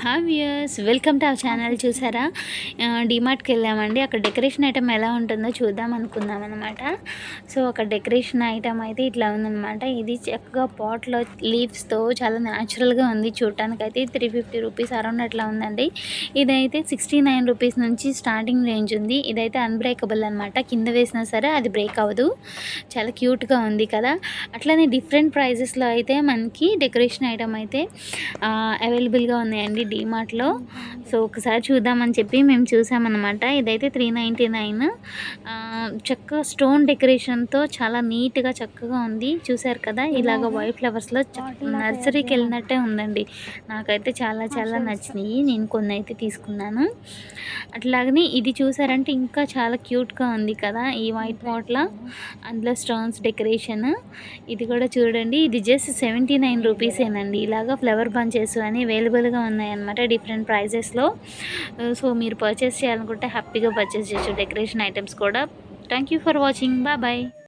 Hi viewers, welcome to our channel. చూసారా, డీమార్ట్కి వెళ్ళామండి. అక్కడ డెకరేషన్ ఐటమ్ ఎలా ఉంటుందో చూద్దాం అనుకున్నాం అనమాట. సో అక్కడ డెకరేషన్ ఐటమ్ అయితే ఇట్లా ఉందన్నమాట. ఇది చక్కగా పాట్లో లీవ్స్తో చాలా న్యాచురల్గా ఉంది. చూడటానికి అయితే 350 రూపీస్ అరౌండ్ అట్లా ఉందండి. ఇదైతే 69 రూపీస్ నుంచి స్టార్టింగ్ రేంజ్ ఉంది. ఇదైతే అన్బ్రేకబుల్ అనమాట. కింద వేసినా సరే అది బ్రేక్ అవ్వదు. చాలా క్యూట్గా ఉంది కదా. అట్లనే డిఫరెంట్ ప్రైజెస్లో అయితే మనకి డెకరేషన్ ఐటమ్ అయితే అవైలబుల్గా ఉన్నాయండి డీమార్ట్లో. సో ఒకసారి చూద్దామని చెప్పి మేము చూసామన్నమాట. ఇదైతే 399. చక్కగా స్టోన్ డెకరేషన్తో చాలా నీట్గా చక్కగా ఉంది. చూసారు కదా, ఇలాగ వైట్ ఫ్లవర్స్లో నర్సరీకి వెళ్ళినట్టే ఉందండి. నాకైతే చాలా చాలా నచ్చినాయి. నేను కొన్ని అయితే తీసుకున్నాను. అట్లాగని ఇది చూసారంటే ఇంకా చాలా క్యూట్గా ఉంది కదా, ఈ వైట్ పాట్లో అందులో స్టోన్స్ డెకరేషన్. ఇది కూడా చూడండి, ఇది జస్ట్ 79 రూపీసేనండి. ఇలాగ ఫ్లవర్ బంచెస్ అని అవైలబుల్గా ఉన్నాయన్నమాట డిఫరెంట్ ప్రైజెస్లో. సో మీరు పర్చేస్ చేయాలనుకుంటే హ్యాపీగా పర్చేస్ చేయొచ్చు డెకరేషన్ ఐటమ్స్ కూడా. Thank you for watching. Bye.